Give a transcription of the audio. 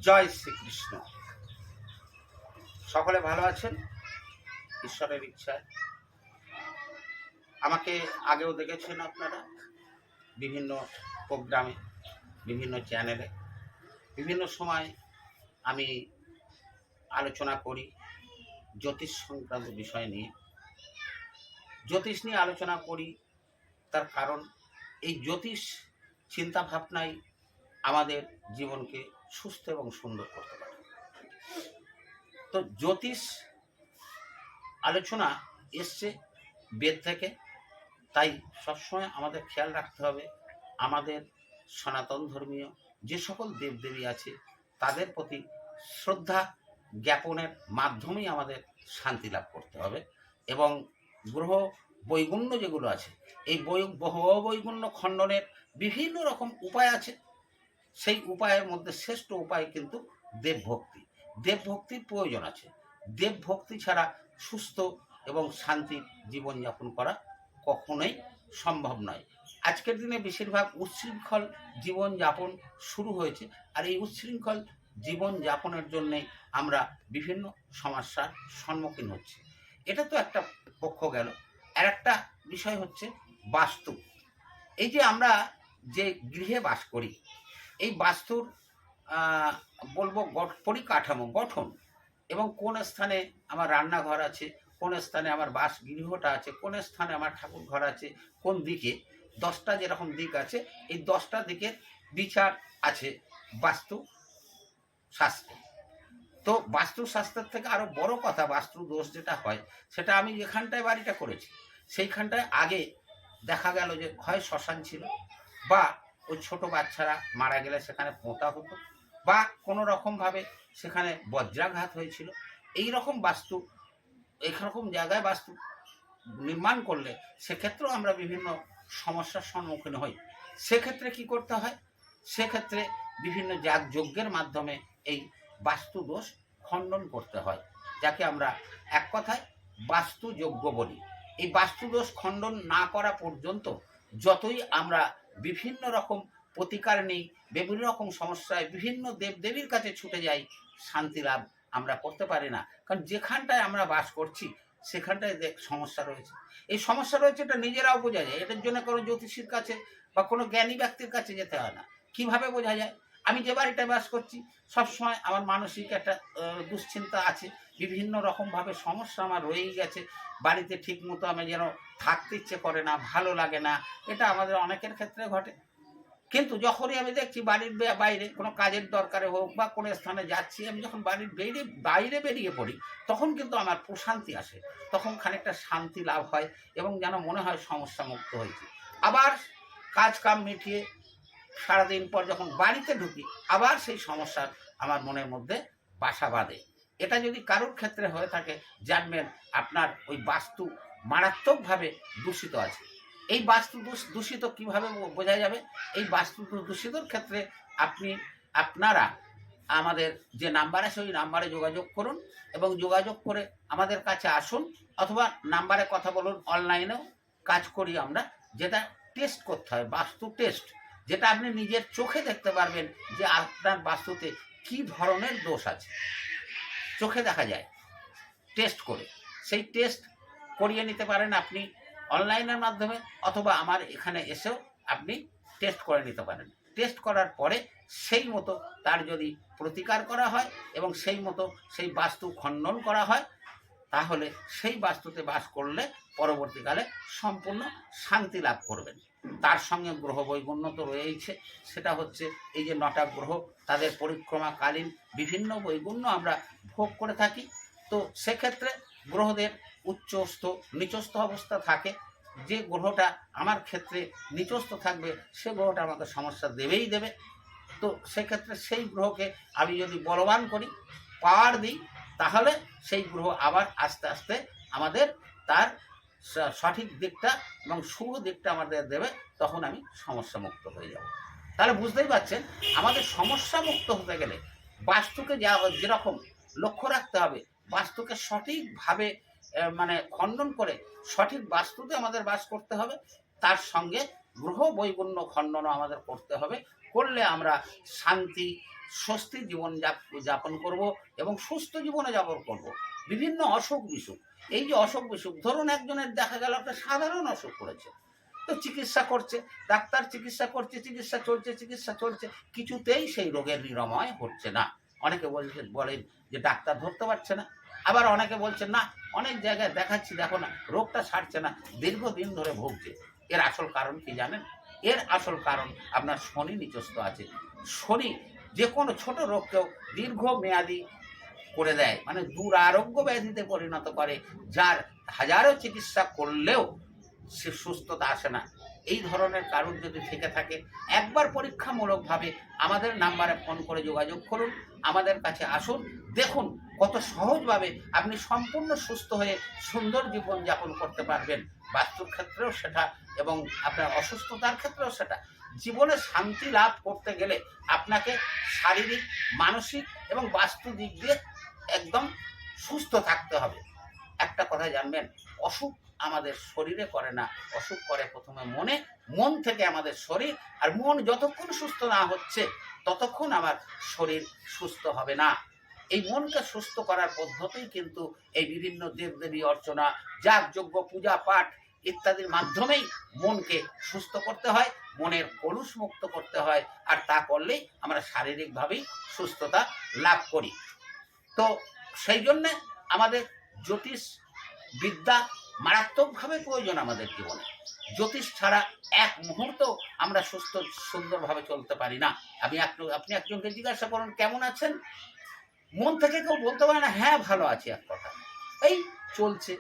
জয় শ্রীকৃষ্ণ। সকলে ভালো আছেন ঈশ্বরের ইচ্ছায়। আমাকে আগেও দেখেছেন আপনারা বিভিন্ন প্রোগ্রামে, বিভিন্ন চ্যানেলে, বিভিন্ন সময় আমি আলোচনা করি জ্যোতিষ সংক্রান্ত বিষয় নিয়ে। জ্যোতিষ নিয়ে আলোচনা করি তার কারণ এই জ্যোতিষ চিন্তা ভাবনাই আমাদের জীবনকে সুস্থ এবং সুন্দর করতে পারে। তো জ্যোতিষ আলোচনা এসছে বেদ থেকে, তাই সবসময় আমাদের খেয়াল রাখতে হবে আমাদের সনাতন ধর্মীয় যে সকল দেবদেবী আছে তাদের প্রতি শ্রদ্ধা জ্ঞাপনের মাধ্যমেই আমাদের শান্তি লাভ করতে হবে। এবং গ্রহ বৈগুণ্য যেগুলো আছে এই বৈগুণ্য খণ্ডনের বিভিন্ন রকম উপায় আছে। সেই উপায়ের মধ্যে শ্রেষ্ঠ উপায় কিন্তু দেবভক্তি। দেবভক্তির প্রয়োজন আছে। দেবভক্তি ছাড়া সুস্থ এবং শান্তির জীবনযাপন করা কখনোই সম্ভব নয়। আজকের দিনে বেশিরভাগ উচ্ছৃঙ্খল জীবনযাপন শুরু হয়েছে, আর এই উচ্ছৃঙ্খল জীবনযাপনের জন্যে আমরা বিভিন্ন সমস্যার সম্মুখীন হচ্ছি। এটা তো একটা পক্ষ গেল। আর একটা বিষয় হচ্ছে বাস্তু। এই যে আমরা যে গৃহে বাস করি, এই বাস্তুর বলবো পরিকাঠামো গঠন, এবং কোন স্থানে আমার রান্নাঘর আছে, কোন স্থানে আমার বাসগৃহটা আছে, কোন স্থানে আমার ঠাকুর ঘর আছে, কোন দিকে 10টা যেরকম দিক আছে, এই 10টা দিকের বিচার আছে বাস্তু শাস্ত্রে। তো বাস্তু শাস্ত্রের থেকে আরো বড় কথা, বাস্তু দোষ যেটা হয় সেটা আমি যেখানটায় বাড়িটা করেছি সেইখানটায় আগে দেখা গেল যে হয় শ্মশান ছিল, বা ওই ছোট বাচ্চারা মারা গেলে সেখানে পোঁতা হতো, বা কোনো রকমভাবে সেখানে বজ্রাঘাত হয়েছিল। এই রকম বাস্তু, এইরকম জায়গায় বাস্তু নির্মাণ করলে সেক্ষেত্রেও আমরা বিভিন্ন সমস্যার সম্মুখীন হই। সেক্ষেত্রে কি করতে হয়? সেক্ষেত্রে বিভিন্ন যজ্ঞের মাধ্যমে এই বাস্তু দোষ খণ্ডন করতে হয়, যাকে আমরা এক কথায় বাস্তু যজ্ঞ বলি। এই বাস্তু দোষ খণ্ডন না করা পর্যন্ত যতই আমরা বিভিন্ন রকম প্রতিকার নেই, বিভিন্ন রকম সমস্যায় বিভিন্ন দেবদেবীর কাছে ছুটে যাই, শান্তি লাভ আমরা করতে পারি না। কারণ যেখানটায় আমরা বাস করছি সেখানটায় সমস্যা রয়েছে। এই সমস্যা রয়েছে এটা নিজেরাও বোঝা যায়। এটার জন্য কোনো জ্যোতিষীর কাছে বা কোনো জ্ঞানী ব্যক্তির কাছে যেতে হয় না। কিভাবে বোঝা যায়? আমি যে বাড়িটায় বাস করছি সবসময় আমার মানসিক একটা দুশ্চিন্তা আছে, বিভিন্ন রকমভাবে সমস্যা আমার রয়েই গেছে। বাড়িতে ঠিক মতো আমি যেন থাকতে ইচ্ছে করে না, ভালো লাগে না। এটা আমাদের অনেকের ক্ষেত্রে ঘটে। কিন্তু যখনই আমি দেখছি বাড়ির বাইরে কোনো কাজের দরকারে হোক বা কোনো স্থানে যাচ্ছি, আমি যখন বাড়ির বাইরে বেরিয়ে পড়ি তখন কিন্তু আমার প্রশান্তি আসে, তখন খানিকটা শান্তি লাভ হয় এবং যেন মনে হয় সমস্যা মুক্ত হয়েছে। আবার কাজ কাম মিটিয়ে সারাদিন পর যখন বাড়িতে ঢুকি আবার সেই সমস্যার আমার মনের মধ্যে বাসা বাঁধে। এটা যদি কারোর ক্ষেত্রে হয়ে থাকে জানবেন আপনার ওই বাস্তু মারাত্মকভাবে দূষিত আছে। এই বাস্তু দূষিত কিভাবে বোঝা যাবে? এই বাস্তু দূষিতর ক্ষেত্রে আপনারা আমাদের যে নাম্বার আছে ওই নাম্বারে যোগাযোগ করুন এবং যোগাযোগ করে আমাদের কাছে আসুন, অথবা নাম্বারে কথা বলুন। অনলাইনেও কাজ করি আমরা, যেটা টেস্ট করতে হয়, বাস্তু টেস্ট, যেটা আপনি নিজের চোখে দেখতে পারবেন যে আপনার বাস্তুতে কি ধরনের দোষ আছে। চোখে দেখা যায় টেস্ট করে। সেই টেস্ট করিয়ে নিতে পারেন আপনি অনলাইনের মাধ্যমে, অথবা আমার এখানে এসেও আপনি টেস্ট করে নিতে পারেন। টেস্ট করার পরে সেই মতো তার যদি প্রতিকার করা হয় এবং সেই মতো সেই বাস্তু খণ্ডন করা হয়, তাহলে সেই বাস্তুতে বাস করলে পরবর্তীকালে সম্পূর্ণ শান্তি লাভ করবেন। তার সঙ্গে গ্রহ বৈগুণ্য তো রয়েইছে। সেটা হচ্ছে এই যে 9টা গ্রহ, তাদের পরিক্রমাকালীন বিভিন্ন বৈগুণ্য আমরা ভোগ করে থাকি। তো সেক্ষেত্রে গ্রহদের উচ্চস্থ নিচস্থ অবস্থা থাকে। যে গ্রহটা আমার ক্ষেত্রে নিচস্থ থাকবে সে গ্রহটা আমাকে সমস্যা দেবেই দেবে। তো সেক্ষেত্রে সেই গ্রহকে আমি যদি বলবান করি, পাওয়ার দিই, তাহলে সেই গ্রহ আবার আস্তে আস্তে আমাদের তার সঠিক দিকটা এবং শুভ দিকটা আমাদের দেবে, তখন আমি সমস্যা মুক্ত হয়ে যাব। তাহলে বুঝতেই পারছেন, আমাদের সমস্যা মুক্ত হতে গেলে বাস্তুকে যেরকম লক্ষ্য রাখতে হবে, বাস্তুকে সঠিকভাবে মানে খণ্ডন করে সঠিক বাস্তুতে আমাদের বাস করতে হবে। তার সঙ্গে গ্রহ বৈগুণ্য খণ্ডনও আমাদের করতে হবে। করলে আমরা শান্তি স্বস্তি জীবন যাপন করব এবং সুস্থ জীবনে যাপন করব। বিভিন্ন অসুখ বিসুখ, এই যে অসুখ বিসুখ, ধরুন একজনের দেখা গেল একটা সাধারণ অসুখ করেছে, তো চিকিৎসা করছে, ডাক্তার চিকিৎসা করছে, চিকিৎসা চলছে, কিছুতেই সেই রোগের নিরাময় হচ্ছে না। অনেকে বলেন যে ডাক্তার ধরতে পারছে না, আবার অনেকে বলছেন না অনেক জায়গায় দেখাচ্ছি দেখো না রোগটা ছাড়ছে না, দীর্ঘদিন ধরে ভুগছে। এর আসল কারণ কি জানেন? এর আসল কারণ আপনার শনি নিচস্থ আছে। শনি যে কোনো ছোট রোগকেও দীর্ঘমেয়াদী করে দেয়, মানে দুরারোগ্য ব্যাধিতে পরিণত করে, যার হাজারো চিকিৎসা করলেও সে সুস্থতা আসে না। এই ধরনের কারণ যদি থেকে থাকে, একবার পরীক্ষামূলকভাবে আমাদের নাম্বারে ফোন করে যোগাযোগ করুন, আমাদের কাছে আসুন, দেখুন কত সহজভাবে আপনি সম্পূর্ণ সুস্থ হয়ে সুন্দর জীবন যাপন করতে পারবেন। বাস্তুর ক্ষেত্রেও সেটা এবং আপনার অসুস্থতার ক্ষেত্রেও সেটা। জীবনে শান্তি লাভ করতে গেলে আপনাকে শারীরিক, মানসিক এবং বাস্তু দিক দিয়ে একদম সুস্থ থাকতে হবে। একটা কথা জানবেন, অসুখ আমাদের শরীরে করে না, অসুখ করে প্রথমে মনে, মন থেকে আমাদের শরীর, আর মন যতক্ষণ সুস্থ না হচ্ছে ততক্ষণ আমার শরীর সুস্থ হবে না। এই মনকে সুস্থ করার পদ্ধতিই কিন্তু এই বিভিন্ন দেবদেবী অর্চনা, যাগযজ্ঞ, পূজা পাঠ ইত্যাদির মাধ্যমেই মনকে সুস্থ করতে হয়, মনের কলুষ মুক্ত করতে হয়, আর তা করলেই আমরা শারীরিকভাবেই সুস্থতা লাভ করি। তো সেই জন্যে আমাদের জ্যোতিষ বিদ্যা মারাত্মকভাবে প্রয়োজন আমাদের জীবনে। জ্যোতিষ ছাড়া এক মুহূর্ত আমরা সুস্থ সুন্দরভাবে চলতে পারি না। আপনি একজনকে জিজ্ঞাসা করুন কেমন আছেন, মন থেকে কেউ বলতে পারে না হ্যাঁ ভালো আছি, এক কথা এই চলছে।